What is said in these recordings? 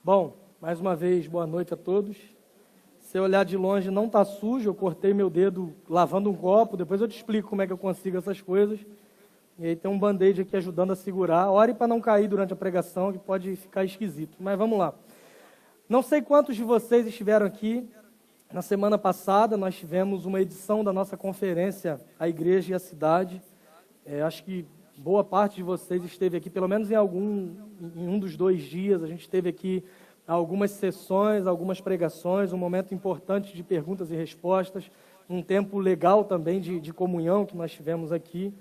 Bom, mais uma vez, boa noite a todos. Se eu olhar de longe, não está sujo, eu cortei meu dedo lavando um copo, depois eu te explico como é que eu consigo essas coisas. E aí tem um band-aid aqui ajudando a segurar. Ore para não cair durante a pregação, que pode ficar esquisito. Mas vamos lá. Não sei quantos de vocês estiveram aqui. Na semana passada, nós tivemos uma edição da nossa conferência, A Igreja e a Cidade. Acho que boa parte de vocês esteve aqui, pelo menos em um dos 2 dias. A gente teve aqui algumas sessões, algumas pregações, um momento importante de perguntas e respostas, um tempo legal também de comunhão que nós tivemos aqui.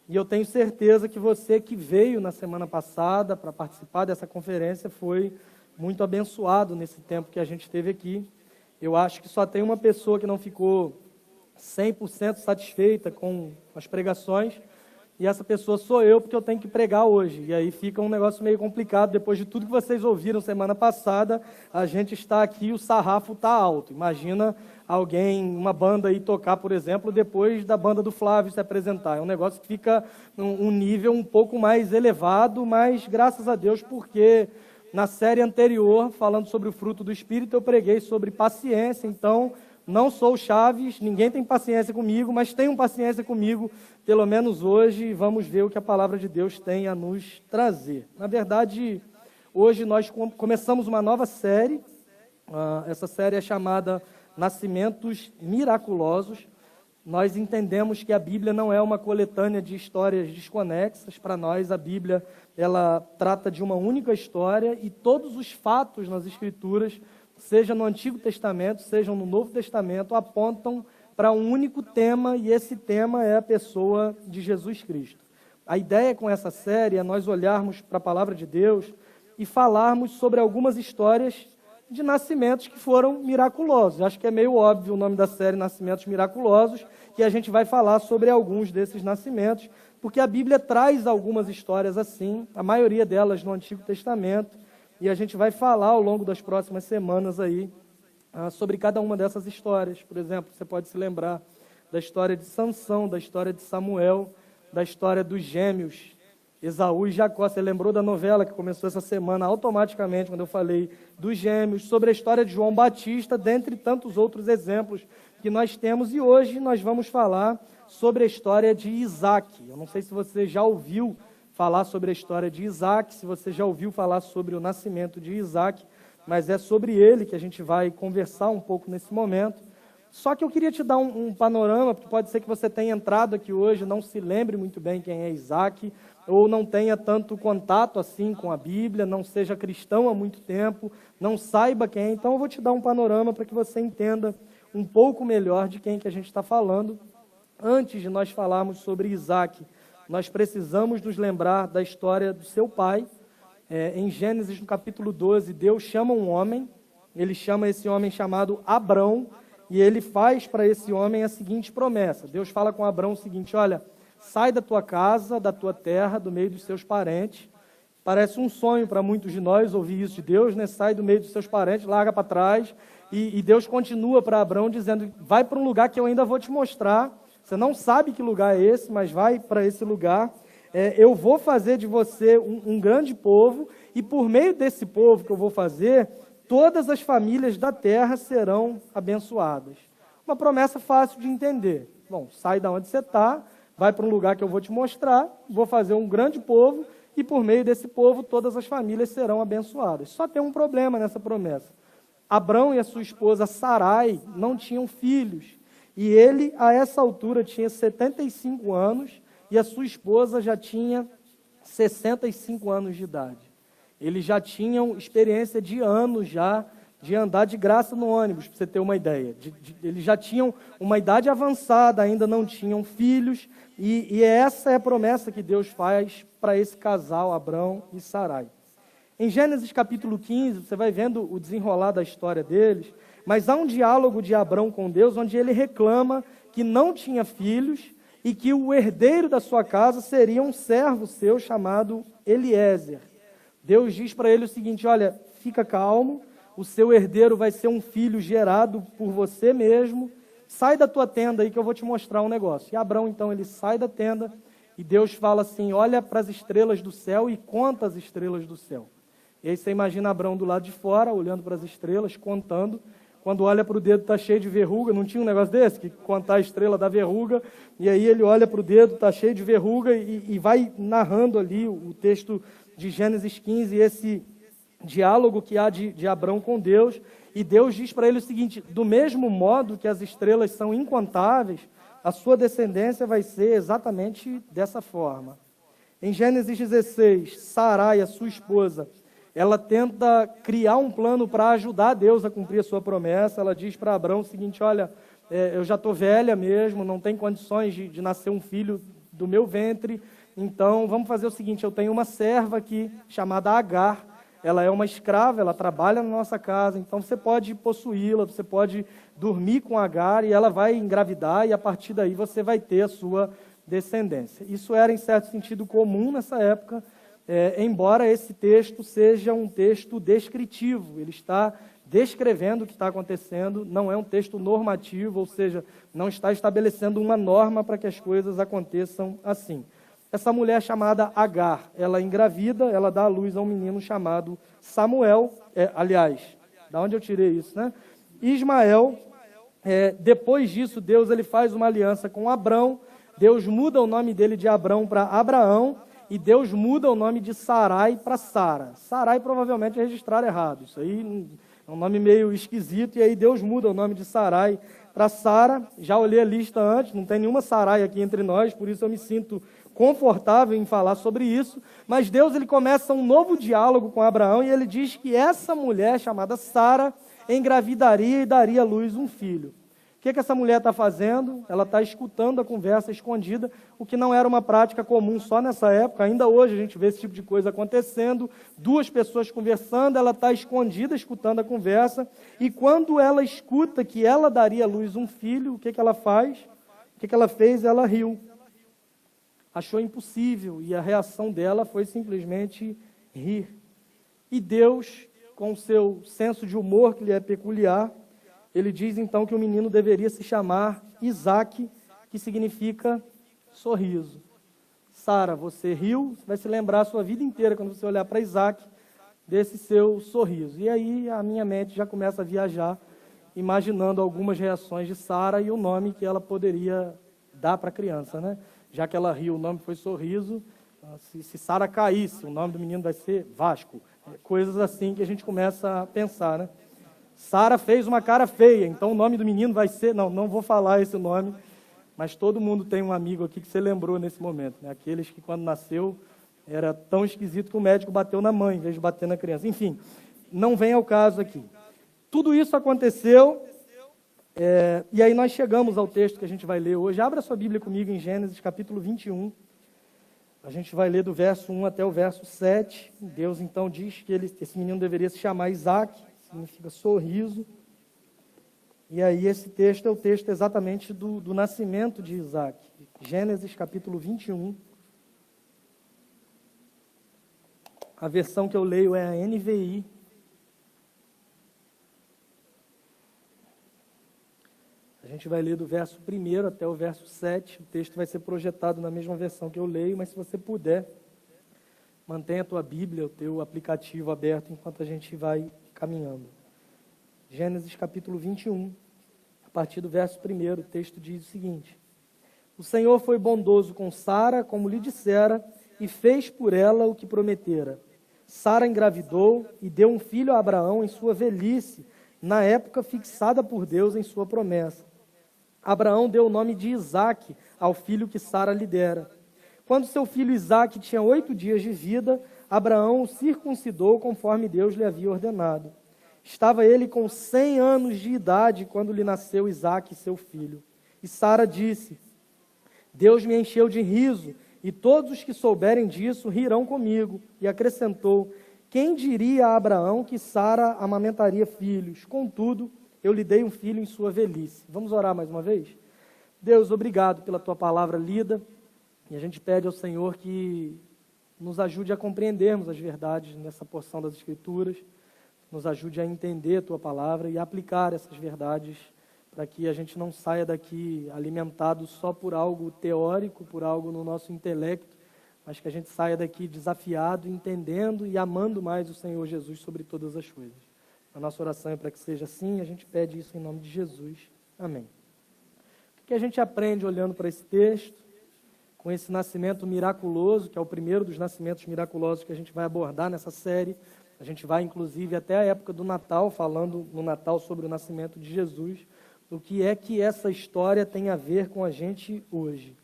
E eu tenho certeza que você que veio na semana passada para participar dessa conferência foi muito abençoado nesse tempo que a gente teve aqui. Eu acho que só tem uma pessoa que não ficou 100% satisfeita com as pregações, e essa pessoa sou eu, porque eu tenho que pregar hoje. E aí fica um negócio meio complicado. Depois de tudo que vocês ouviram semana passada, a gente está aqui e o sarrafo está alto. Imagina alguém, uma banda aí tocar, por exemplo, depois da banda do Flávio se apresentar. É um negócio que fica um nível um pouco mais elevado, mas graças a Deus, porque na série anterior, falando sobre o fruto do Espírito, eu preguei sobre paciência. Então, não sou o Chaves, ninguém tem paciência comigo, mas tenham paciência comigo, pelo menos hoje, e vamos ver o que a palavra de Deus tem a nos trazer. Na verdade, hoje nós começamos uma nova série. Essa série é chamada Nascimentos Miraculosos. Nós entendemos que a Bíblia não é uma coletânea de histórias desconexas. Para nós, a Bíblia ela trata de uma única história, e todos os fatos nas Escrituras, seja no Antigo Testamento, sejam no Novo Testamento, apontam para um único tema, e esse tema é a pessoa de Jesus Cristo. A ideia com essa série é nós olharmos para a palavra de Deus e falarmos sobre algumas histórias de nascimentos que foram miraculosos. Acho que é meio óbvio o nome da série, Nascimentos Miraculosos, que a gente vai falar sobre alguns desses nascimentos, porque a Bíblia traz algumas histórias assim, a maioria delas no Antigo Testamento, e a gente vai falar ao longo das próximas semanas aí sobre cada uma dessas histórias. Por exemplo, você pode se lembrar da história de Sansão, da história de Samuel, da história dos gêmeos, Esaú e Jacó. Você lembrou da novela que começou essa semana automaticamente, quando eu falei dos gêmeos, sobre a história de João Batista, dentre tantos outros exemplos que nós temos. E hoje nós vamos falar sobre a história de Isaac. Eu não sei se você já ouviu falar sobre a história de Isaac, se você já ouviu falar sobre o nascimento de Isaac, mas é sobre ele que a gente vai conversar um pouco nesse momento. Só que eu queria te dar um panorama, porque pode ser que você tenha entrado aqui hoje, não se lembre muito bem quem é Isaac, ou não tenha tanto contato assim com a Bíblia, não seja cristão há muito tempo, não saiba quem é. Então eu vou te dar um panorama para que você entenda um pouco melhor de quem que a gente está falando. Antes de nós falarmos sobre Isaac, nós precisamos nos lembrar da história do seu pai. Em Gênesis, no capítulo 12, Deus chama um homem, ele chama esse homem chamado Abrão, e ele faz para esse homem a seguinte promessa. Deus fala com Abrão o seguinte: olha, sai da tua casa, da tua terra, do meio dos seus parentes. Parece um sonho para muitos de nós ouvir isso de Deus, né? Sai do meio dos seus parentes, larga para trás, e Deus continua para Abrão dizendo: vai para um lugar que eu ainda vou te mostrar. Você não sabe que lugar é esse, mas vai para esse lugar. Eu vou fazer de você um grande povo, e por meio desse povo que eu vou fazer, todas as famílias da terra serão abençoadas. Uma promessa fácil de entender. Bom, sai da onde você está, vai para um lugar que eu vou te mostrar, vou fazer um grande povo, e por meio desse povo todas as famílias serão abençoadas. Só tem um problema nessa promessa. Abrão e a sua esposa Sarai não tinham filhos. E ele, a essa altura, tinha 75 anos e a sua esposa já tinha 65 anos de idade. Eles já tinham experiência de anos já de andar de graça no ônibus, para você ter uma ideia. Eles já tinham uma idade avançada, ainda não tinham filhos, e essa é a promessa que Deus faz para esse casal, Abrão e Sarai. Em Gênesis capítulo 15, você vai vendo o desenrolar da história deles, mas há um diálogo de Abrão com Deus, onde ele reclama que não tinha filhos e que o herdeiro da sua casa seria um servo seu chamado Eliezer. Deus diz para ele o seguinte: olha, fica calmo, o seu herdeiro vai ser um filho gerado por você mesmo, sai da tua tenda aí que eu vou te mostrar um negócio. E Abrão, então, ele sai da tenda, e Deus fala assim: olha para as estrelas do céu e conta as estrelas do céu. E aí você imagina Abraão do lado de fora, olhando para as estrelas, contando. Quando olha para o dedo, está cheio de verruga. Não tinha um negócio desse? Que contar a estrela da verruga. E aí ele olha para o dedo, está cheio de verruga, e vai narrando ali o texto de Gênesis 15, esse diálogo que há de Abraão com Deus. E Deus diz para ele o seguinte: do mesmo modo que as estrelas são incontáveis, a sua descendência vai ser exatamente dessa forma. Em Gênesis 16, Sarai, a sua esposa, ela tenta criar um plano para ajudar Deus a cumprir a sua promessa. Ela diz para Abraão o seguinte: olha, eu já estou velha mesmo, não tenho condições de nascer um filho do meu ventre, então vamos fazer o seguinte: eu tenho uma serva aqui chamada Agar, ela é uma escrava, ela trabalha na nossa casa, então você pode possuí-la, você pode dormir com Agar, e ela vai engravidar, e a partir daí você vai ter a sua descendência. Isso era, em certo sentido, comum nessa época, embora esse texto seja um texto descritivo. Ele está descrevendo o que está acontecendo, não é um texto normativo, ou seja, não está estabelecendo uma norma para que as coisas aconteçam assim. Essa mulher chamada Agar, ela engravida, ela dá à luz a um menino chamado Samuel, aliás, da onde eu tirei isso, né? Ismael. Depois disso, Deus ele faz uma aliança com Abrão. Deus muda o nome dele de Abrão para Abraão, e Deus muda o nome de Sarai para Sara. Sarai provavelmente é registrado errado, isso aí é um nome meio esquisito, e aí Deus muda o nome de Sarai para Sara. Já olhei a lista antes, não tem nenhuma Sarai aqui entre nós, por isso eu me sinto confortável em falar sobre isso. Mas Deus ele começa um novo diálogo com Abraão, e ele diz que essa mulher chamada Sara engravidaria e daria à luz um filho. O que essa mulher está fazendo? Ela está escutando a conversa escondida, o que não era uma prática comum só nessa época. Ainda hoje a gente vê esse tipo de coisa acontecendo, duas pessoas conversando, ela está escondida escutando a conversa, e quando ela escuta que ela daria à luz um filho, o que ela faz? O que ela fez? Ela riu. Achou impossível, e a reação dela foi simplesmente rir. E Deus, com o seu senso de humor que lhe é peculiar, ele diz então que o menino deveria se chamar Isaque, que significa sorriso. Sara, você riu, você vai se lembrar a sua vida inteira, quando você olhar para Isaque, desse seu sorriso. E aí a minha mente já começa a viajar, imaginando algumas reações de Sara e o nome que ela poderia dar para a criança, né? Já que ela riu, o nome foi sorriso. Se Sara caísse, o nome do menino vai ser Vasco. Coisas assim que a gente começa a pensar, né? Sara fez uma cara feia, então o nome do menino vai ser... Não vou falar esse nome, mas todo mundo tem um amigo aqui que você lembrou nesse momento, né? Aqueles que quando nasceu era tão esquisito que o médico bateu na mãe, em vez de bater na criança. Enfim, não vem ao caso aqui. Tudo isso aconteceu, e aí nós chegamos ao texto que a gente vai ler hoje. Abra sua Bíblia comigo em Gênesis capítulo 21. A gente vai ler do verso 1 até o verso 7. Deus então diz que esse menino deveria se chamar Isaque, significa sorriso. E aí esse texto é o texto exatamente do nascimento de Isaque. Gênesis capítulo 21. A versão que eu leio é a NVI. A gente vai ler do verso 1 até o verso 7. O texto vai ser projetado na mesma versão que eu leio, mas se você puder, mantenha a tua Bíblia, o teu aplicativo aberto enquanto a gente vai caminhando. Gênesis capítulo 21, a partir do verso 1, o texto diz o seguinte: O Senhor foi bondoso com Sara, como lhe dissera, e fez por ela o que prometera. Sara engravidou e deu um filho a Abraão em sua velhice, na época fixada por Deus em sua promessa. Abraão deu o nome de Isaque ao filho que Sara lhe dera. Quando seu filho Isaque tinha 8 dias de vida, Abraão o circuncidou conforme Deus lhe havia ordenado. Estava ele com 100 anos de idade quando lhe nasceu Isaque, seu filho. E Sara disse: Deus me encheu de riso, e todos os que souberem disso rirão comigo. E acrescentou: Quem diria a Abraão que Sara amamentaria filhos? Contudo, eu lhe dei um filho em sua velhice. Vamos orar mais uma vez? Deus, obrigado pela tua palavra lida. E a gente pede ao Senhor que nos ajude a compreendermos as verdades nessa porção das Escrituras. Nos ajude a entender a tua palavra e a aplicar essas verdades, para que a gente não saia daqui alimentado só por algo teórico, por algo no nosso intelecto, mas que a gente saia daqui desafiado, entendendo e amando mais o Senhor Jesus sobre todas as coisas. A nossa oração é para que seja assim, a gente pede isso em nome de Jesus. Amém. O que a gente aprende olhando para esse texto, com esse nascimento miraculoso, que é o primeiro dos nascimentos miraculosos que a gente vai abordar nessa série? A gente vai, inclusive, até a época do Natal, falando no Natal sobre o nascimento de Jesus. O que é que essa história tem a ver com a gente hoje?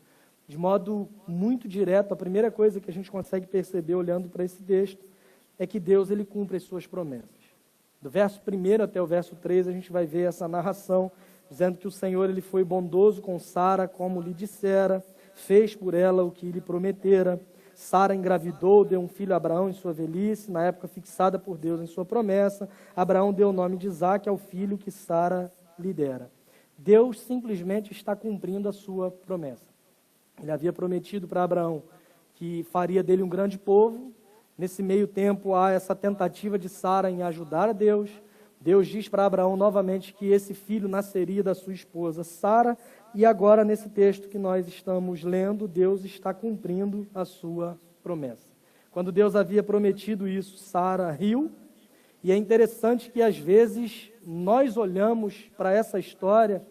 De modo muito direto, a primeira coisa que a gente consegue perceber olhando para esse texto é que Deus ele cumpre as suas promessas. Do verso 1 até o verso 3, a gente vai ver essa narração, dizendo que o Senhor ele foi bondoso com Sara, como lhe dissera, fez por ela o que lhe prometera. Sara engravidou, deu um filho a Abraão em sua velhice, na época fixada por Deus em sua promessa. Abraão deu o nome de Isaque ao filho que Sara lhe dera. Deus simplesmente está cumprindo a sua promessa. Ele havia prometido para Abraão que faria dele um grande povo. Nesse meio tempo há essa tentativa de Sara em ajudar a Deus. Deus diz para Abraão novamente que esse filho nasceria da sua esposa Sara. E agora, nesse texto que nós estamos lendo, Deus está cumprindo a sua promessa. Quando Deus havia prometido isso, Sara riu. E é interessante que às vezes nós olhamos para essa história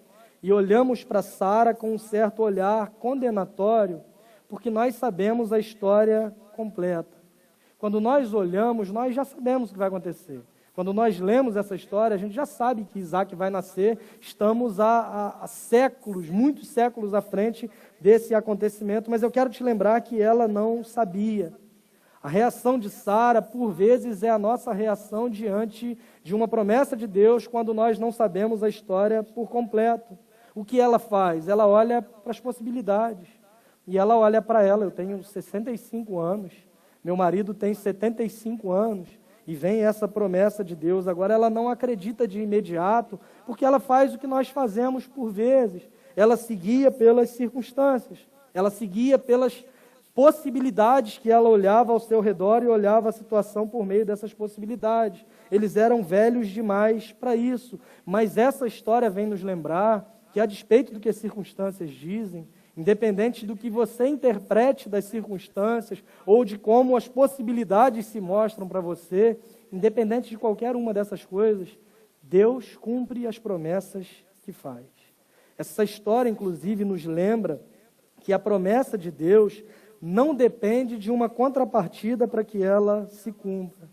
e olhamos para Sara com um certo olhar condenatório, porque nós sabemos a história completa. Quando nós olhamos, nós já sabemos o que vai acontecer. Quando nós lemos essa história, a gente já sabe que Isaque vai nascer. Estamos há séculos, muitos séculos à frente desse acontecimento, mas eu quero te lembrar que ela não sabia. A reação de Sara, por vezes, é a nossa reação diante de uma promessa de Deus, quando nós não sabemos a história por completo. O que ela faz? Ela olha para as possibilidades. E ela olha para ela. Eu tenho 65 anos, meu marido tem 75 anos, e vem essa promessa de Deus. Agora ela não acredita de imediato, porque ela faz o que nós fazemos por vezes. Ela seguia pelas circunstâncias, ela seguia pelas possibilidades que ela olhava ao seu redor e olhava a situação por meio dessas possibilidades. Eles eram velhos demais para isso, mas essa história vem nos lembrar que, a despeito do que as circunstâncias dizem, independente do que você interprete das circunstâncias ou de como as possibilidades se mostram para você, independente de qualquer uma dessas coisas, Deus cumpre as promessas que faz. Essa história, inclusive, nos lembra que a promessa de Deus não depende de uma contrapartida para que ela se cumpra.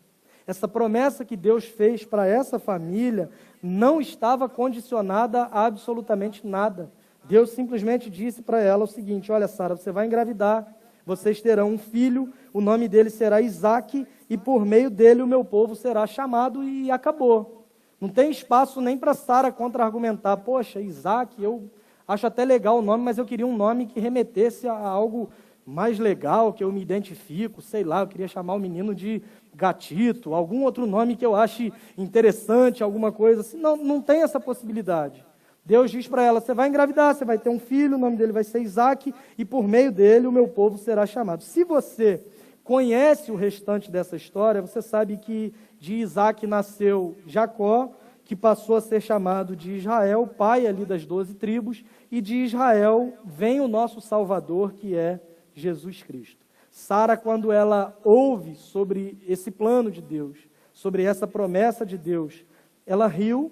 Essa promessa que Deus fez para essa família não estava condicionada a absolutamente nada. Deus simplesmente disse para ela o seguinte: olha, Sara, você vai engravidar, vocês terão um filho, o nome dele será Isaque, e por meio dele o meu povo será chamado, e acabou. Não tem espaço nem para Sara contra-argumentar. Poxa, Isaque, eu acho até legal o nome, mas eu queria um nome que remetesse a algo mais legal, que eu me identifico, sei lá, eu queria chamar o menino de Gatito, algum outro nome que eu ache interessante, alguma coisa assim. Não tem essa possibilidade. Deus diz para ela: você vai engravidar, você vai ter um filho, o nome dele vai ser Isaque, e por meio dele o meu povo será chamado. Se você conhece o restante dessa história, você sabe que de Isaque nasceu Jacó, que passou a ser chamado de Israel, pai ali das 12 tribos, e de Israel vem o nosso Salvador, que é Jesus Cristo. Sara, quando ela ouve sobre esse plano de Deus, sobre essa promessa de Deus, ela riu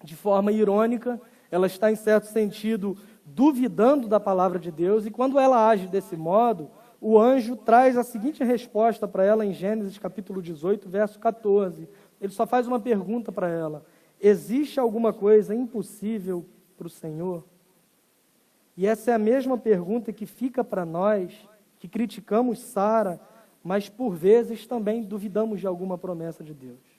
de forma irônica. Ela está, em certo sentido, duvidando da palavra de Deus, e quando ela age desse modo, o anjo traz a seguinte resposta para ela em Gênesis capítulo 18, verso 14. Ele só faz uma pergunta para ela: existe alguma coisa impossível para o Senhor? E essa é a mesma pergunta que fica para nós, que criticamos Sara, mas por vezes também duvidamos de alguma promessa de Deus.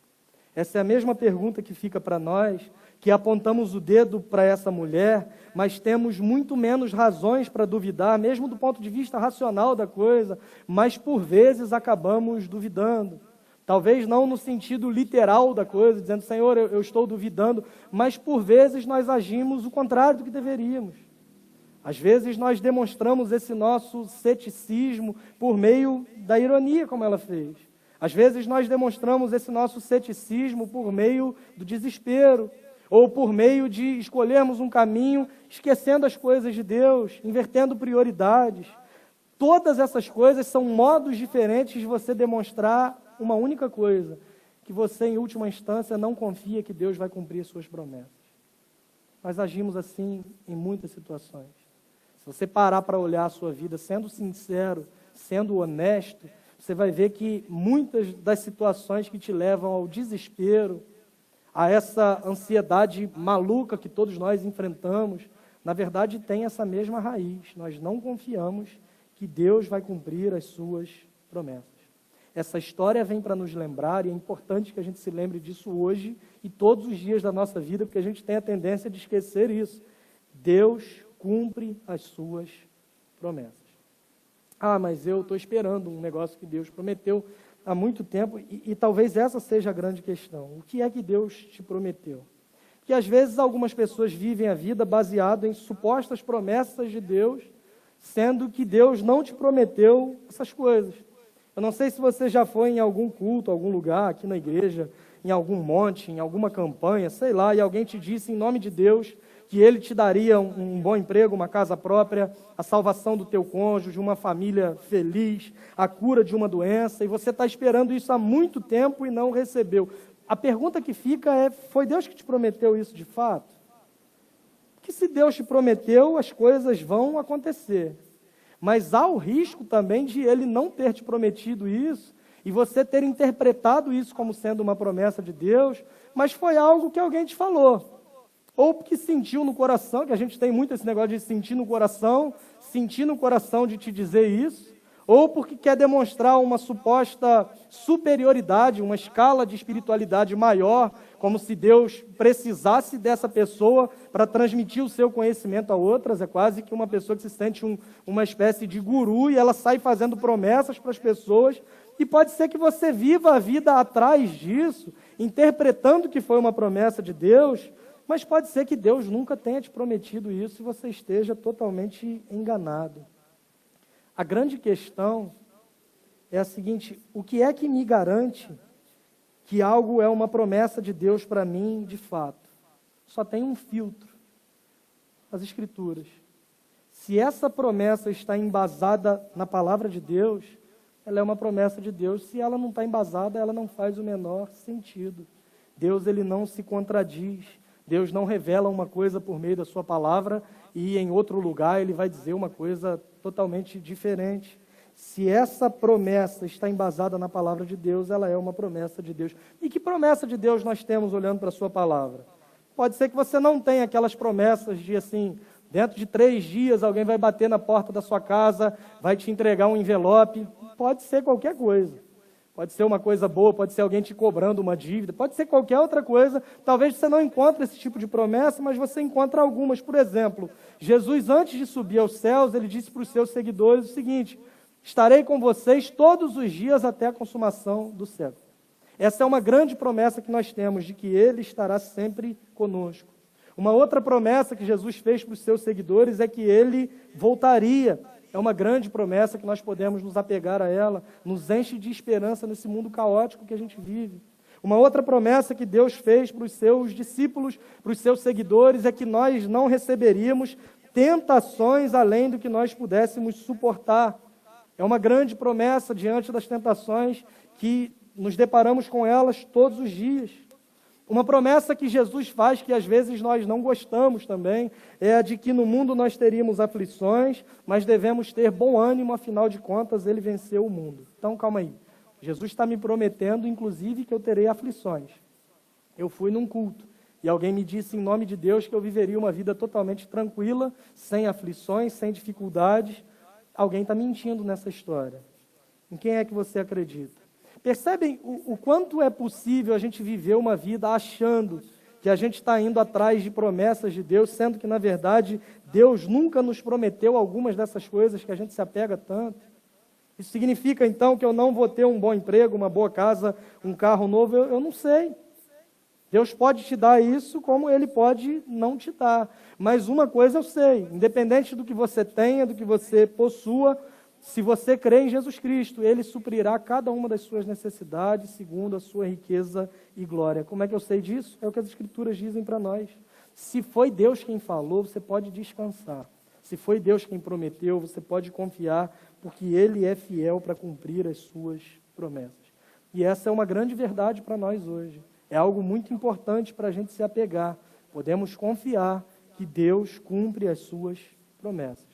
Essa é a mesma pergunta que fica para nós, que apontamos o dedo para essa mulher, mas temos muito menos razões para duvidar, mesmo do ponto de vista racional da coisa, mas por vezes acabamos duvidando. Talvez não no sentido literal da coisa, dizendo: Senhor, eu estou duvidando, mas por vezes nós agimos o contrário do que deveríamos. Às vezes nós demonstramos esse nosso ceticismo por meio da ironia, como ela fez. Às vezes nós demonstramos esse nosso ceticismo por meio do desespero, ou por meio de escolhermos um caminho, esquecendo as coisas de Deus, invertendo prioridades. Todas essas coisas são modos diferentes de você demonstrar uma única coisa, que você, em última instância, não confia que Deus vai cumprir suas promessas. Nós agimos assim em muitas situações. Se você parar para olhar a sua vida, sendo sincero, sendo honesto, você vai ver que muitas das situações que te levam ao desespero, a essa ansiedade maluca que todos nós enfrentamos, na verdade tem essa mesma raiz. Nós não confiamos que Deus vai cumprir as suas promessas. Essa história vem para nos lembrar, e é importante que a gente se lembre disso hoje e todos os dias da nossa vida, porque a gente tem a tendência de esquecer isso. Deus cumpre as suas promessas. Ah, mas eu estou esperando um negócio que Deus prometeu há muito tempo, e talvez essa seja a grande questão. O que é que Deus te prometeu? Porque às vezes algumas pessoas vivem a vida baseado em supostas promessas de Deus, sendo que Deus não te prometeu essas coisas. Eu não sei se você já foi em algum culto, algum lugar, aqui na igreja, em algum monte, em alguma campanha, sei lá, e alguém te disse em nome de Deus que Ele te daria um bom emprego, uma casa própria, a salvação do teu cônjuge, uma família feliz, a cura de uma doença, e você está esperando isso há muito tempo e não recebeu. A pergunta que fica é, foi Deus que te prometeu isso de fato? Porque se Deus te prometeu, as coisas vão acontecer. Mas há o risco também de Ele não ter te prometido isso, e você ter interpretado isso como sendo uma promessa de Deus, mas foi algo que alguém te falou. Ou porque sentiu no coração, que a gente tem muito esse negócio de sentir no coração de te dizer isso, ou porque quer demonstrar uma suposta superioridade, uma escala de espiritualidade maior, como se Deus precisasse dessa pessoa para transmitir o seu conhecimento a outras. É quase que uma pessoa que se sente uma espécie de guru, e ela sai fazendo promessas para as pessoas, e pode ser que você viva a vida atrás disso, interpretando que foi uma promessa de Deus, mas pode ser que Deus nunca tenha te prometido isso e você esteja totalmente enganado. A grande questão é a seguinte: o que é que me garante que algo é uma promessa de Deus para mim de fato? Só tem um filtro: as Escrituras. Se essa promessa está embasada na palavra de Deus, ela é uma promessa de Deus. Se ela não está embasada, ela não faz o menor sentido. Deus, ele não se contradiz. Deus não revela uma coisa por meio da sua palavra e em outro lugar Ele vai dizer uma coisa totalmente diferente. Se essa promessa está embasada na palavra de Deus, ela é uma promessa de Deus. E que promessa de Deus nós temos olhando para a sua palavra? Pode ser que você não tenha aquelas promessas de assim, dentro de 3 dias alguém vai bater na porta da sua casa, vai te entregar um envelope. Pode ser qualquer coisa. Pode ser uma coisa boa, pode ser alguém te cobrando uma dívida, pode ser qualquer outra coisa. Talvez você não encontre esse tipo de promessa, mas você encontra algumas. Por exemplo, Jesus, antes de subir aos céus, ele disse para os seus seguidores o seguinte: estarei com vocês todos os dias até a consumação do século. Essa é uma grande promessa que nós temos, de que Ele estará sempre conosco. Uma outra promessa que Jesus fez para os seus seguidores é que Ele voltaria. É uma grande promessa que nós podemos nos apegar a ela, nos enche de esperança nesse mundo caótico que a gente vive. Uma outra promessa que Deus fez para os seus discípulos, para os seus seguidores, é que nós não receberíamos tentações além do que nós pudéssemos suportar. É uma grande promessa diante das tentações que nos deparamos com elas todos os dias. Uma promessa que Jesus faz, que às vezes nós não gostamos também, é a de que no mundo nós teríamos aflições, mas devemos ter bom ânimo, afinal de contas, Ele venceu o mundo. Então, calma aí. Jesus está me prometendo, inclusive, que eu terei aflições. Eu fui num culto, e alguém me disse, em nome de Deus, que eu viveria uma vida totalmente tranquila, sem aflições, sem dificuldades. Alguém está mentindo nessa história. Em quem é que você acredita? Percebem o quanto é possível a gente viver uma vida achando que a gente está indo atrás de promessas de Deus, sendo que, na verdade, Deus nunca nos prometeu algumas dessas coisas que a gente se apega tanto. Isso significa, então, que eu não vou ter um bom emprego, uma boa casa, um carro novo? Eu não sei. Deus pode te dar isso, como Ele pode não te dar. Mas uma coisa eu sei: independente do que você tenha, do que você possua, se você crê em Jesus Cristo, Ele suprirá cada uma das suas necessidades segundo a sua riqueza e glória. Como é que eu sei disso? É o que as Escrituras dizem para nós. Se foi Deus quem falou, você pode descansar. Se foi Deus quem prometeu, você pode confiar, porque Ele é fiel para cumprir as suas promessas. E essa é uma grande verdade para nós hoje. É algo muito importante para a gente se apegar. Podemos confiar que Deus cumpre as suas promessas.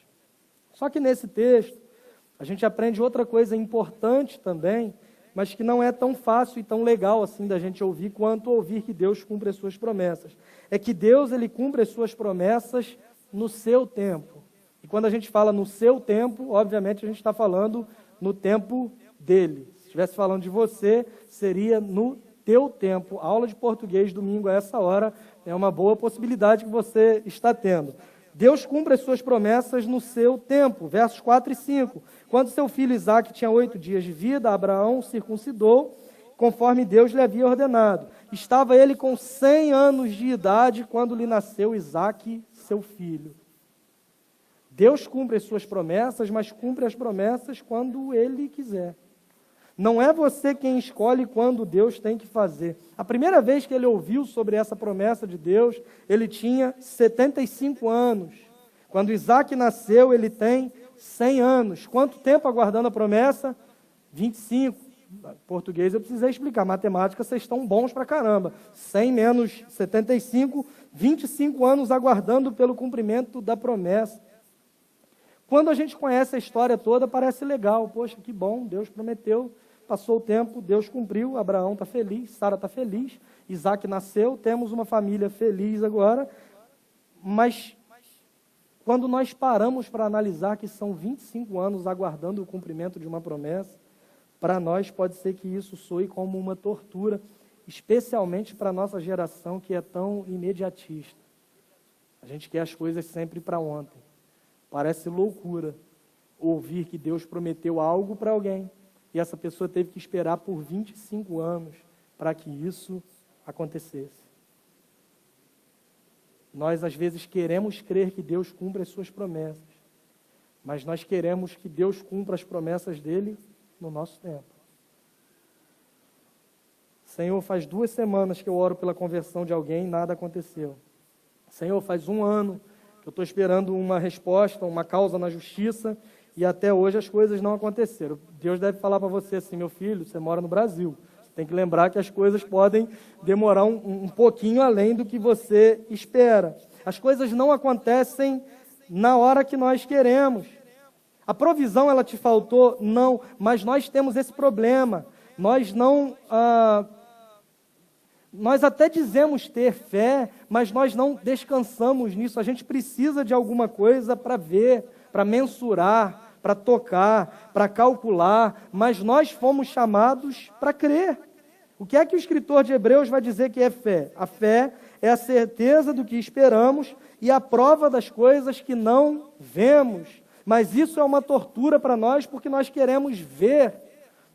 Só que nesse texto, a gente aprende outra coisa importante também, mas que não é tão fácil e tão legal assim da gente ouvir, quanto ouvir que Deus cumpre as suas promessas. É que Deus, Ele cumpre as suas promessas no seu tempo. E quando a gente fala no seu tempo, obviamente a gente está falando no tempo dele. Se estivesse falando de você, seria no teu tempo. A aula de português domingo a essa hora é uma boa possibilidade que você está tendo. Deus cumpre as suas promessas no seu tempo. Versos 4 e 5. Quando seu filho Isaque tinha 8 dias de vida, Abraão o circuncidou, conforme Deus lhe havia ordenado. Estava ele com 100 anos de idade quando lhe nasceu Isaque, seu filho. Deus cumpre as suas promessas, mas cumpre as promessas quando Ele quiser. Não é você quem escolhe quando Deus tem que fazer. A primeira vez que ele ouviu sobre essa promessa de Deus, ele tinha 75 anos. Quando Isaque nasceu, ele tem 100 anos. Quanto tempo aguardando a promessa? 25. Português eu precisei explicar. Matemática, vocês estão bons pra caramba. 100 menos 75, 25 anos aguardando pelo cumprimento da promessa. Quando a gente conhece a história toda, parece legal. Poxa, que bom, Deus prometeu, passou o tempo, Deus cumpriu, Abraão está feliz, Sara está feliz, Isaque nasceu, temos uma família feliz agora. Mas, quando nós paramos para analisar que são 25 anos aguardando o cumprimento de uma promessa, para nós pode ser que isso soe como uma tortura, especialmente para a nossa geração que é tão imediatista. A gente quer as coisas sempre para ontem. Parece loucura ouvir que Deus prometeu algo para alguém e essa pessoa teve que esperar por 25 anos para que isso acontecesse. Nós, às vezes, queremos crer que Deus cumpre as suas promessas, mas nós queremos que Deus cumpra as promessas dele no nosso tempo. Senhor, faz 2 semanas que eu oro pela conversão de alguém e nada aconteceu. Senhor, faz 1 ano que eu estou esperando uma resposta, uma causa na justiça, e até hoje as coisas não aconteceram. Deus deve falar para você assim: meu filho, você mora no Brasil, você tem que lembrar que as coisas podem demorar um pouquinho além do que você espera. As coisas não acontecem na hora que nós queremos. A provisão, ela te faltou? Não, mas nós temos esse problema. Nós não... Nós até dizemos ter fé, mas nós não descansamos nisso. A gente precisa de alguma coisa para ver, para mensurar, para tocar, para calcular, mas nós fomos chamados para crer. O que é que o escritor de Hebreus vai dizer que é fé? A fé é a certeza do que esperamos e a prova das coisas que não vemos. Mas isso é uma tortura para nós porque nós queremos ver,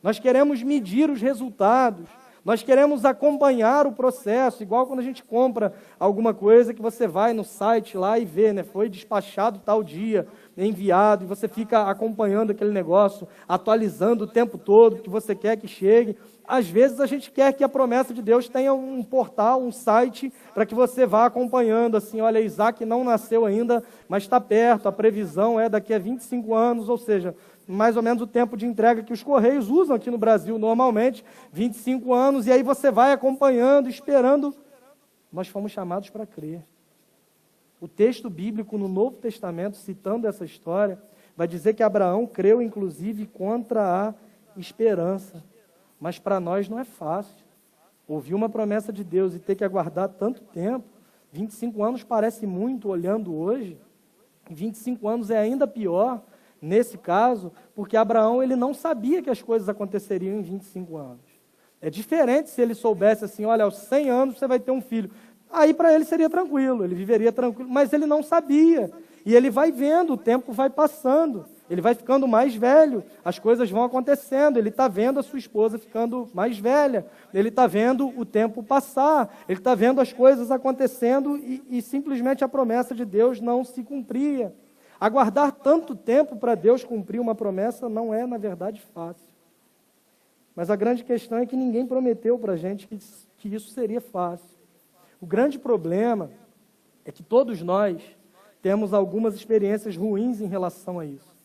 nós queremos medir os resultados. Nós queremos acompanhar o processo, igual quando a gente compra alguma coisa que você vai no site lá e vê, né? Foi despachado tal dia, enviado, e você fica acompanhando aquele negócio, atualizando o tempo todo, que você quer que chegue. Às vezes a gente quer que a promessa de Deus tenha um portal, um site, para que você vá acompanhando, assim, olha, Isaque não nasceu ainda, mas está perto, a previsão é daqui a 25 anos, ou seja, mais ou menos o tempo de entrega que os Correios usam aqui no Brasil normalmente, 25 anos, e aí você vai acompanhando, esperando. Nós fomos chamados para crer. O texto bíblico no Novo Testamento, citando essa história, vai dizer que Abraão creu, inclusive, contra a esperança. Mas para nós não é fácil. Ouvir uma promessa de Deus e ter que aguardar tanto tempo, 25 anos parece muito olhando hoje, 25 anos é ainda pior, nesse caso, porque Abraão ele não sabia que as coisas aconteceriam em 25 anos. É diferente se ele soubesse assim, olha, aos 100 anos você vai ter um filho. Aí para ele seria tranquilo, ele viveria tranquilo, mas ele não sabia. E ele vai vendo, o tempo vai passando, ele vai ficando mais velho, as coisas vão acontecendo, ele está vendo a sua esposa ficando mais velha, ele está vendo o tempo passar, ele está vendo as coisas acontecendo e simplesmente a promessa de Deus não se cumpria. Aguardar tanto tempo para Deus cumprir uma promessa não é, na verdade, fácil. Mas a grande questão é que ninguém prometeu para a gente que isso seria fácil. O grande problema é que todos nós temos algumas experiências ruins em relação a isso.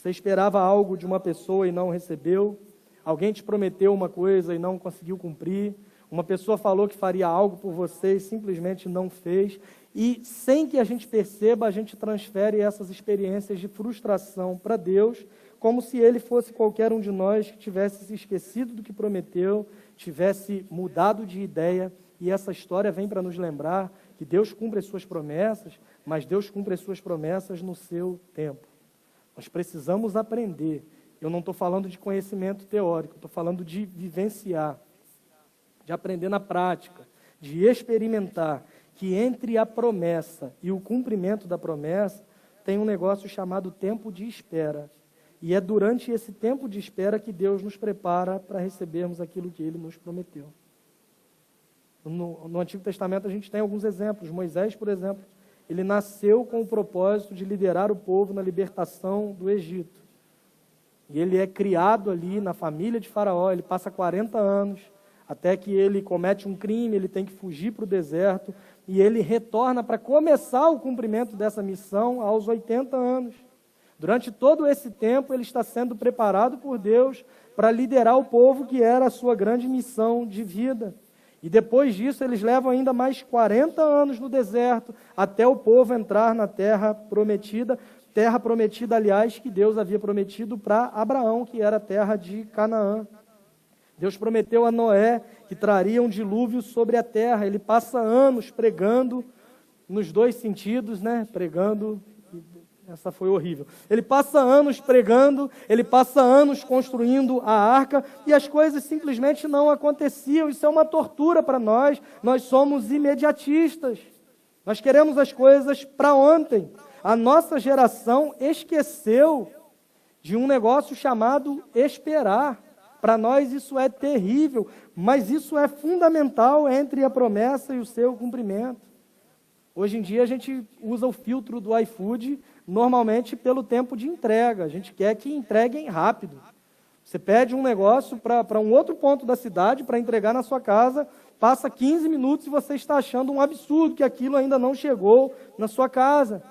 Você esperava algo de uma pessoa e não recebeu. Alguém te prometeu uma coisa e não conseguiu cumprir. Uma pessoa falou que faria algo por você e simplesmente não fez. E sem que a gente perceba, a gente transfere essas experiências de frustração para Deus, como se Ele fosse qualquer um de nós que tivesse se esquecido do que prometeu, tivesse mudado de ideia. E essa história vem para nos lembrar que Deus cumpre as suas promessas, mas Deus cumpre as suas promessas no seu tempo. Nós precisamos aprender. Eu não estou falando de conhecimento teórico, estou falando de vivenciar, de aprender na prática, de experimentar que entre a promessa e o cumprimento da promessa tem um negócio chamado tempo de espera. E é durante esse tempo de espera que Deus nos prepara para recebermos aquilo que Ele nos prometeu. No Antigo Testamento a gente tem alguns exemplos. Moisés, por exemplo, ele nasceu com o propósito de liderar o povo na libertação do Egito. E ele é criado ali na família de Faraó, ele passa 40 anos, até que ele comete um crime, ele tem que fugir para o deserto, e ele retorna para começar o cumprimento dessa missão aos 80 anos. Durante todo esse tempo, ele está sendo preparado por Deus para liderar o povo, que era a sua grande missão de vida. E depois disso, eles levam ainda mais 40 anos no deserto, até o povo entrar na terra prometida, aliás, que Deus havia prometido para Abraão, que era a terra de Canaã. Deus prometeu a Noé que traria um dilúvio sobre a terra. Ele passa anos pregando, nos dois sentidos, né? Pregando, essa foi horrível. Ele passa anos pregando, ele passa anos construindo a arca, e as coisas simplesmente não aconteciam. Isso é uma tortura para nós. Nós somos imediatistas. Nós queremos as coisas para ontem. A nossa geração esqueceu de um negócio chamado esperar. Para nós isso é terrível, mas isso é fundamental entre a promessa e o seu cumprimento. Hoje em dia a gente usa o filtro do iFood, normalmente pelo tempo de entrega. A gente quer que entreguem rápido. Você pede um negócio para um outro ponto da cidade para entregar na sua casa, passa 15 minutos e você está achando um absurdo que aquilo ainda não chegou na sua casa.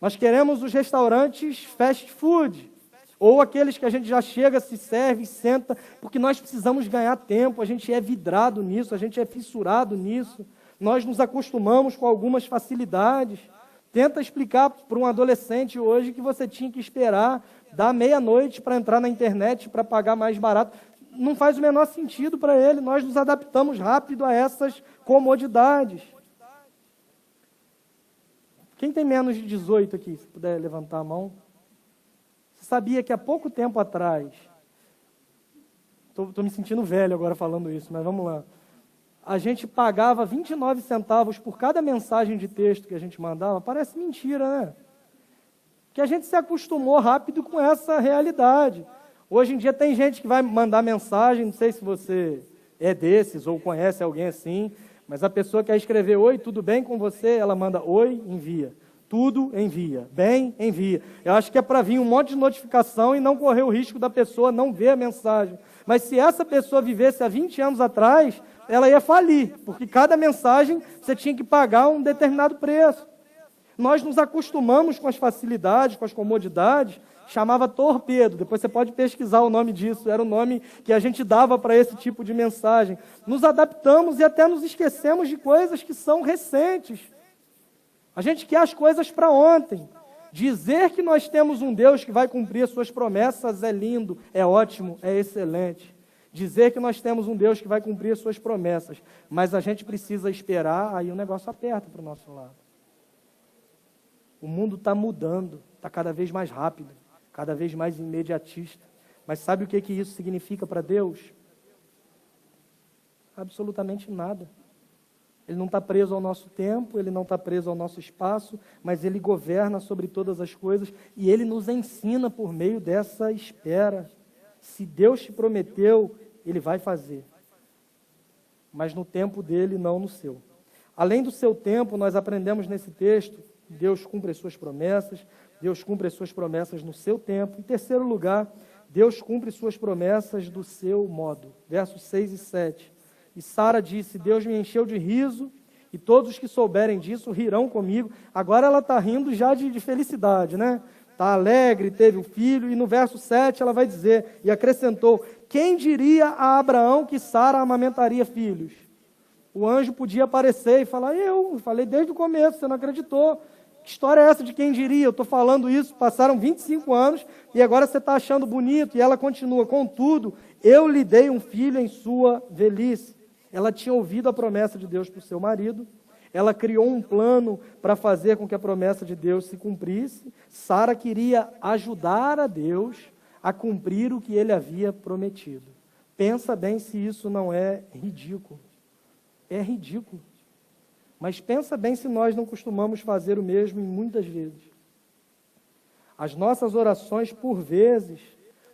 Nós queremos os restaurantes fast food, ou aqueles que a gente já chega, se serve, senta, porque nós precisamos ganhar tempo, a gente é vidrado nisso, a gente é fissurado nisso, nós nos acostumamos com algumas facilidades. Tenta explicar para um adolescente hoje que você tinha que esperar da meia-noite para entrar na internet, para pagar mais barato. Não faz o menor sentido para ele, nós nos adaptamos rápido a essas comodidades. Quem tem menos de 18 aqui, se puder levantar a mão? Você sabia que há pouco tempo atrás, estou me sentindo velho agora falando isso, mas vamos lá. A gente pagava 29 centavos por cada mensagem de texto que a gente mandava. Parece mentira, né? Porque a gente se acostumou rápido com essa realidade. Hoje em dia tem gente que vai mandar mensagem, não sei se você é desses ou conhece alguém assim, mas a pessoa quer escrever: oi, tudo bem com você? Ela manda: oi, envia. Tudo, envia. Bem, envia. Eu acho que é para vir um monte de notificação e não correr o risco da pessoa não ver a mensagem. Mas se essa pessoa vivesse há 20 anos atrás, ela ia falir, porque cada mensagem você tinha que pagar um determinado preço. Nós nos acostumamos com as facilidades, com as comodidades, chamava torpedo. Depois você pode pesquisar o nome disso, era o nome que a gente dava para esse tipo de mensagem. Nos adaptamos e até nos esquecemos de coisas que são recentes. A gente quer as coisas para ontem. Dizer que nós temos um Deus que vai cumprir as suas promessas é lindo, é ótimo, é excelente. Dizer que nós temos um Deus que vai cumprir as suas promessas, mas a gente precisa esperar, aí o negócio aperta para o nosso lado. O mundo está mudando, está cada vez mais rápido, cada vez mais imediatista. Mas sabe o que isso significa para Deus? Absolutamente nada. Ele não está preso ao nosso tempo, ele não está preso ao nosso espaço, mas ele governa sobre todas as coisas e ele nos ensina por meio dessa espera. Se Deus te prometeu, ele vai fazer. Mas no tempo dele, não no seu. Além do seu tempo, nós aprendemos nesse texto, Deus cumpre as suas promessas, Deus cumpre as suas promessas no seu tempo. Em terceiro lugar, Deus cumpre suas promessas do seu modo. Versos 6 e 7. E Sara disse: Deus me encheu de riso, e todos os que souberem disso rirão comigo. Agora ela está rindo já de felicidade, né? está alegre, teve um filho, e no verso 7 ela vai dizer, e acrescentou, quem diria a Abraão que Sara amamentaria filhos? O anjo podia aparecer e falar, eu falei desde o começo, você não acreditou. Que história é essa de quem diria? Eu estou falando isso, passaram 25 anos e agora você está achando bonito. E ela continua, contudo, eu lhe dei um filho em sua velhice. Ela tinha ouvido a promessa de Deus para o seu marido, ela criou um plano para fazer com que a promessa de Deus se cumprisse. Sara queria ajudar a Deus a cumprir o que ele havia prometido. Pensa bem se isso não é ridículo. É ridículo. Mas pensa bem se nós não costumamos fazer o mesmo muitas vezes. As nossas orações, por vezes,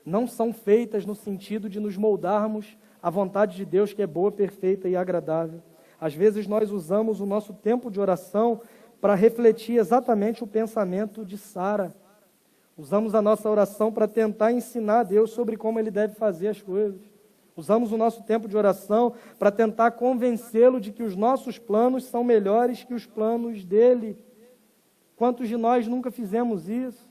não são feitas no sentido de nos moldarmos à vontade de Deus, que é boa, perfeita e agradável. Às vezes nós usamos o nosso tempo de oração para refletir exatamente o pensamento de Sara. Usamos a nossa oração para tentar ensinar a Deus sobre como Ele deve fazer as coisas. Usamos o nosso tempo de oração para tentar convencê-lo de que os nossos planos são melhores que os planos dele. Quantos de nós nunca fizemos isso?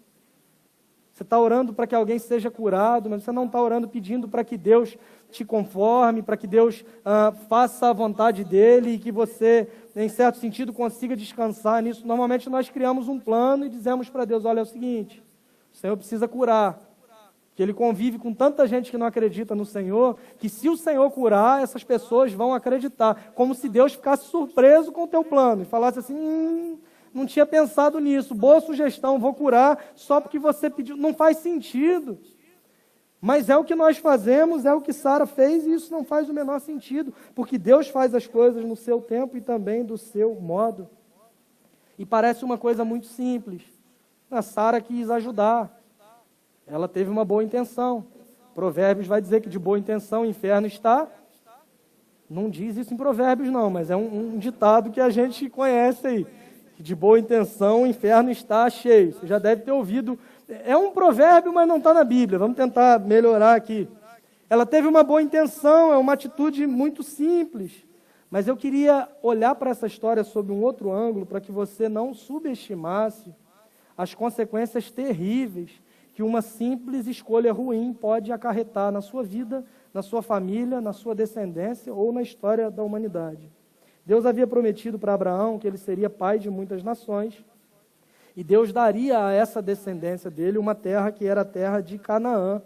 Você está orando para que alguém seja curado, mas você não está orando pedindo para que Deus te conforme, para que Deus faça a vontade dele e que você, em certo sentido, consiga descansar nisso. Normalmente nós criamos um plano e dizemos para Deus, olha, é o seguinte, o Senhor precisa curar. Que Ele convive com tanta gente que não acredita no Senhor, que se o Senhor curar, essas pessoas vão acreditar. Como se Deus ficasse surpreso com o teu plano e falasse assim, não tinha pensado nisso, boa sugestão, vou curar só porque você pediu. Não faz sentido. Mas é o que nós fazemos, é o que Sara fez, e isso não faz o menor sentido, porque Deus faz as coisas no seu tempo e também do seu modo. E parece uma coisa muito simples. A Sara quis ajudar. Ela teve uma boa intenção. Provérbios vai dizer que de boa intenção o inferno está. Não diz isso em Provérbios não, mas é um ditado que a gente conhece aí. Que de boa intenção o inferno está cheio. Você já deve ter ouvido. É um provérbio, mas não está na Bíblia. Vamos tentar melhorar aqui. Ela teve uma boa intenção, é uma atitude muito simples. Mas eu queria olhar para essa história sob um outro ângulo, para que você não subestimasse as consequências terríveis que uma simples escolha ruim pode acarretar na sua vida, na sua família, na sua descendência ou na história da humanidade. Deus havia prometido para Abraão que ele seria pai de muitas nações, e Deus daria a essa descendência dele uma terra que era a terra de Canaã.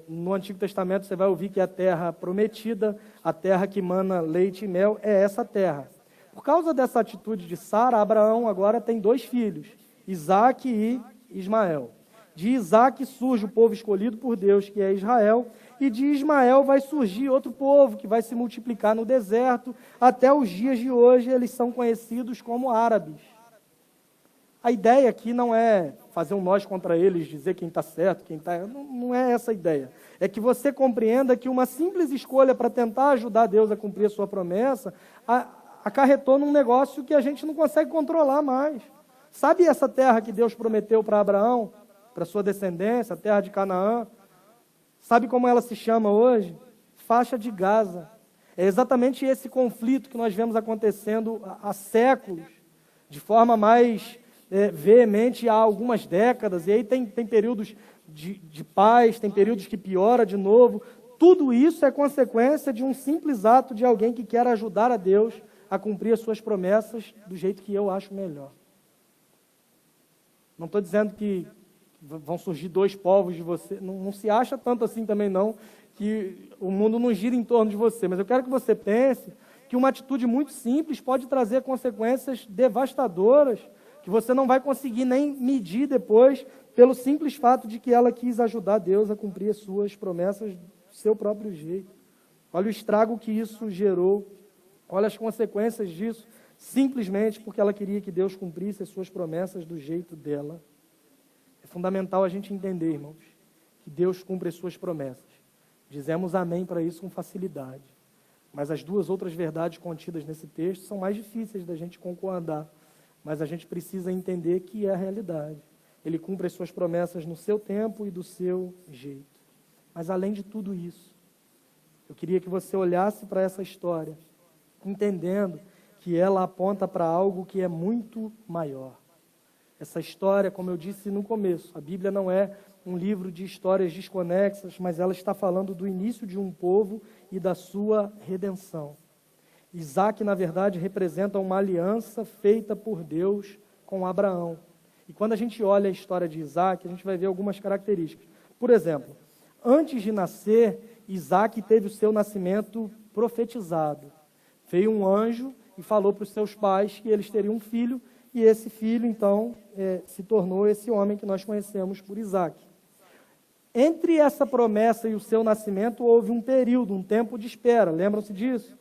No Antigo Testamento você vai ouvir que a terra prometida, a terra que mana leite e mel, é essa terra. Por causa dessa atitude de Sara, Abraão agora tem 2 filhos, Isaque e Ismael. De Isaque surge o povo escolhido por Deus, que é Israel, e de Ismael vai surgir outro povo, que vai se multiplicar no deserto. Até os dias de hoje, eles são conhecidos como árabes. A ideia aqui não é fazer um nós contra eles, dizer quem está certo, quem está... Não é essa a ideia. É que você compreenda que uma simples escolha para tentar ajudar Deus a cumprir a sua promessa, acarretou num negócio que a gente não consegue controlar mais. Sabe essa terra que Deus prometeu para Abraão? Para sua descendência, a terra de Canaã. Sabe como ela se chama hoje? Faixa de Gaza. É exatamente esse conflito que nós vemos acontecendo há séculos, de forma mais veemente há algumas décadas, e aí tem períodos de paz, tem períodos que piora de novo. Tudo isso é consequência de um simples ato de alguém que quer ajudar a Deus a cumprir as suas promessas do jeito que eu acho melhor. Não estou dizendo que vão surgir 2 povos de você, não se acha tanto assim também não, que o mundo não gira em torno de você, mas eu quero que você pense que uma atitude muito simples pode trazer consequências devastadoras, que você não vai conseguir nem medir depois, pelo simples fato de que ela quis ajudar Deus a cumprir as suas promessas do seu próprio jeito. Olha o estrago que isso gerou, olha as consequências disso, simplesmente porque ela queria que Deus cumprisse as suas promessas do jeito dela. É fundamental a gente entender, irmãos, que Deus cumpre as suas promessas. Dizemos amém para isso com facilidade. Mas as 2 outras verdades contidas nesse texto são mais difíceis da gente concordar. Mas a gente precisa entender que é a realidade. Ele cumpre as suas promessas no seu tempo e do seu jeito. Mas além de tudo isso, eu queria que você olhasse para essa história, entendendo que ela aponta para algo que é muito maior. Essa história, como eu disse no começo, a Bíblia não é um livro de histórias desconexas, mas ela está falando do início de um povo e da sua redenção. Isaac, na verdade, representa uma aliança feita por Deus com Abraão. E quando a gente olha a história de Isaac, a gente vai ver algumas características. Por exemplo, antes de nascer, Isaac teve o seu nascimento profetizado. Veio um anjo e falou para os seus pais que eles teriam um filho, e esse filho, então, se tornou esse homem que nós conhecemos por Isaac. Entre essa promessa e o seu nascimento, houve um período, um tempo de espera. Lembram-se disso?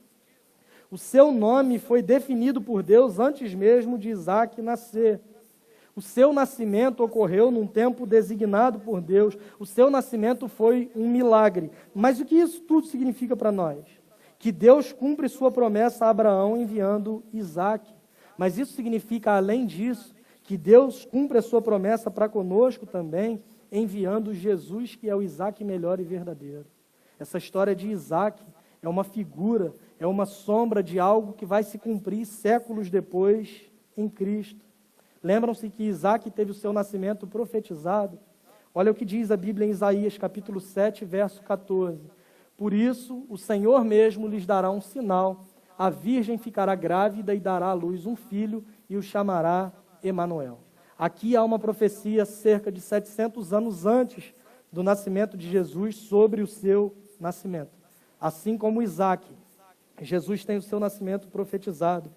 O seu nome foi definido por Deus antes mesmo de Isaac nascer. O seu nascimento ocorreu num tempo designado por Deus. O seu nascimento foi um milagre. Mas o que isso tudo significa para nós? Que Deus cumpre sua promessa a Abraão enviando Isaac. Mas isso significa, além disso, que Deus cumpre a sua promessa para conosco também, enviando Jesus, que é o Isaac melhor e verdadeiro. Essa história de Isaac é uma figura, é uma sombra de algo que vai se cumprir séculos depois em Cristo. Lembram-se que Isaac teve o seu nascimento profetizado? Olha o que diz a Bíblia em Isaías, capítulo 7, verso 14. Por isso, o Senhor mesmo lhes dará um sinal. A virgem ficará grávida e dará à luz um filho e o chamará Emanuel. Aqui há uma profecia cerca de 700 anos antes do nascimento de Jesus sobre o seu nascimento. Assim como Isaac, Jesus tem o seu nascimento profetizado.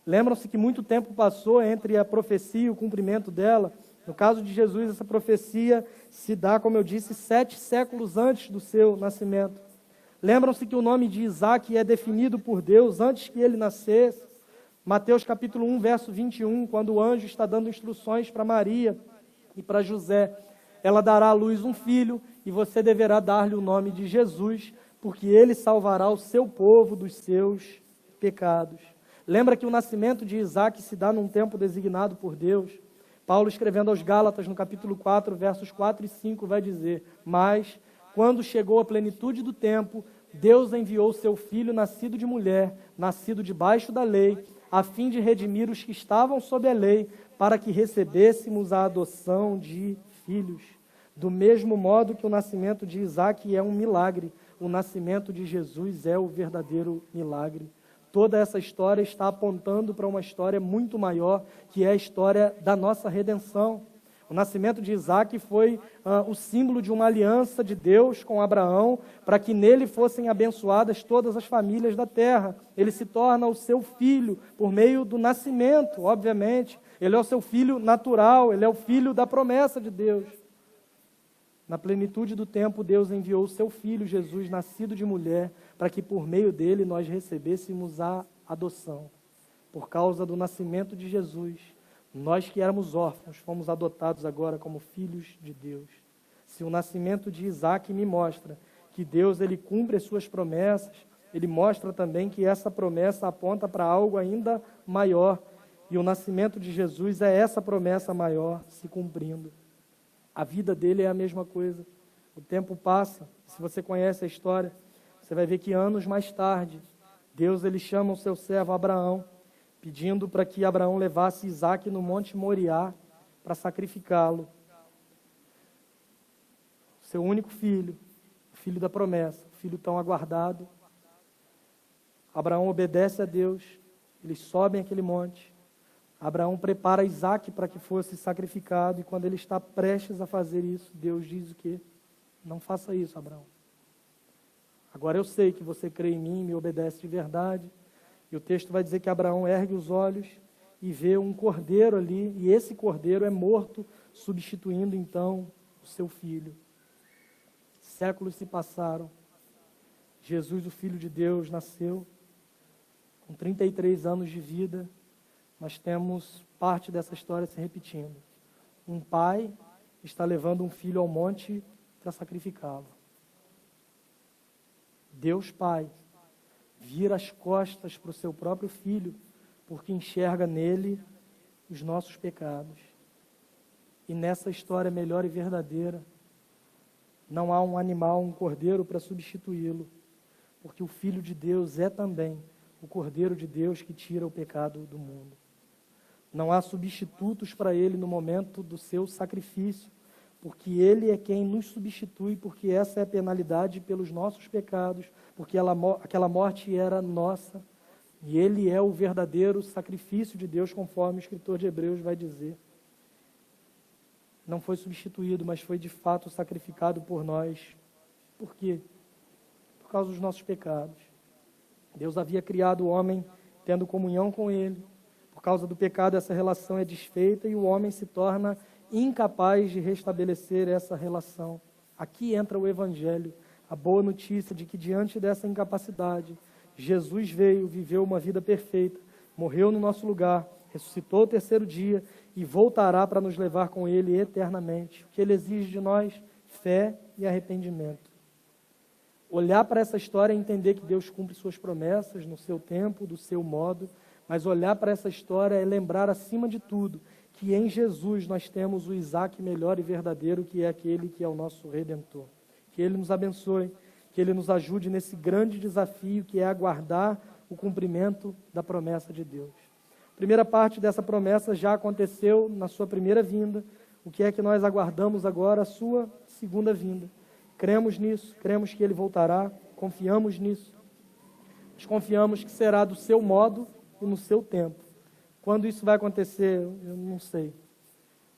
Lembram-se que muito tempo passou entre a profecia e o cumprimento dela. No caso de Jesus, essa profecia se dá, como eu disse, 7 séculos antes do seu nascimento. Lembram-se que o nome de Isaac é definido por Deus antes que ele nascesse. Mateus capítulo 1, verso 21, quando o anjo está dando instruções para Maria e para José. Ela dará à luz um filho e você deverá dar-lhe o nome de Jesus, porque ele salvará o seu povo dos seus pecados. Lembra que o nascimento de Isaac se dá num tempo designado por Deus. Paulo, escrevendo aos Gálatas, no capítulo 4, versos 4 e 5, vai dizer: mas, quando chegou a plenitude do tempo, Deus enviou seu filho nascido de mulher, nascido debaixo da lei, a fim de redimir os que estavam sob a lei, para que recebêssemos a adoção de filhos. Do mesmo modo que o nascimento de Isaac é um milagre, o nascimento de Jesus é o verdadeiro milagre. Toda essa história está apontando para uma história muito maior, que é a história da nossa redenção. O nascimento de Isaac foi o símbolo de uma aliança de Deus com Abraão, para que nele fossem abençoadas todas as famílias da terra. Ele se torna o seu filho por meio do nascimento, obviamente. Ele é o seu filho natural, ele é o filho da promessa de Deus. Na plenitude do tempo, Deus enviou o seu filho, Jesus, nascido de mulher, para que por meio dele nós recebêssemos a adoção. Por causa do nascimento de Jesus, nós que éramos órfãos, fomos adotados agora como filhos de Deus. Se o nascimento de Isaac me mostra que Deus ele cumpre as suas promessas, ele mostra também que essa promessa aponta para algo ainda maior. E o nascimento de Jesus é essa promessa maior se cumprindo. A vida dele é a mesma coisa. O tempo passa. Se você conhece a história, você vai ver que anos mais tarde, Deus ele chama o seu servo Abraão, pedindo para que Abraão levasse Isaac no Monte Moriá para sacrificá-lo. Seu único filho, o filho da promessa, o filho tão aguardado. Abraão obedece a Deus, eles sobem aquele monte. Abraão prepara Isaac para que fosse sacrificado, e quando ele está prestes a fazer isso, Deus diz o quê? Não faça isso, Abraão. Agora eu sei que você crê em mim e me obedece de verdade. E o texto vai dizer que Abraão ergue os olhos e vê um cordeiro ali, e esse cordeiro é morto, substituindo então o seu filho. Séculos se passaram. Jesus, o Filho de Deus, nasceu com 33 anos de vida. Nós temos parte dessa história se repetindo. Um pai está levando um filho ao monte para sacrificá-lo. Deus Pai vira as costas para o seu próprio filho, porque enxerga nele os nossos pecados. E nessa história melhor e verdadeira, não há um animal, um cordeiro para substituí-lo, porque o Filho de Deus é também o Cordeiro de Deus que tira o pecado do mundo. Não há substitutos para ele no momento do seu sacrifício, porque ele é quem nos substitui, porque essa é a penalidade pelos nossos pecados, porque aquela morte era nossa, e ele é o verdadeiro sacrifício de Deus, conforme o escritor de Hebreus vai dizer. Não foi substituído, mas foi de fato sacrificado por nós. Por quê? Por causa dos nossos pecados. Deus havia criado o homem tendo comunhão com ele. Por causa do pecado, essa relação é desfeita e o homem se torna incapaz de restabelecer essa relação. Aqui entra o Evangelho, a boa notícia de que diante dessa incapacidade, Jesus veio, viveu uma vida perfeita, morreu no nosso lugar, ressuscitou o terceiro dia e voltará para nos levar com ele eternamente. O que ele exige de nós? Fé e arrependimento. Olhar para essa história e entender que Deus cumpre suas promessas no seu tempo, do seu modo, mas olhar para essa história é lembrar, acima de tudo, que em Jesus nós temos o Isaac melhor e verdadeiro, que é aquele que é o nosso Redentor. Que Ele nos abençoe, que Ele nos ajude nesse grande desafio que é aguardar o cumprimento da promessa de Deus. A primeira parte dessa promessa já aconteceu na sua primeira vinda. O que é que nós aguardamos agora? A sua segunda vinda. Cremos nisso, cremos que Ele voltará, confiamos nisso. Nós confiamos que será do seu modo e no seu tempo. Quando isso vai acontecer, eu não sei.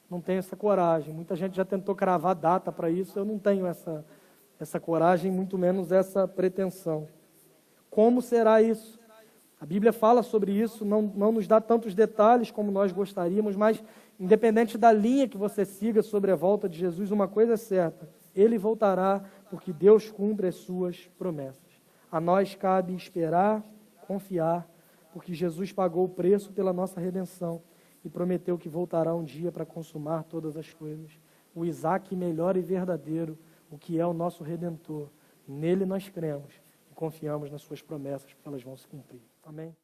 Não tenho essa coragem. Muita gente já tentou cravar data para isso, eu não tenho essa coragem, muito menos essa pretensão. Como será isso? A Bíblia fala sobre isso, não nos dá tantos detalhes como nós gostaríamos, mas independente da linha que você siga sobre a volta de Jesus, uma coisa é certa, Ele voltará porque Deus cumpre as suas promessas. A nós cabe esperar, confiar, porque Jesus pagou o preço pela nossa redenção e prometeu que voltará um dia para consumar todas as coisas. O Isaac melhor e verdadeiro, o que é o nosso Redentor. Nele nós cremos e confiamos nas suas promessas, porque elas vão se cumprir. Amém?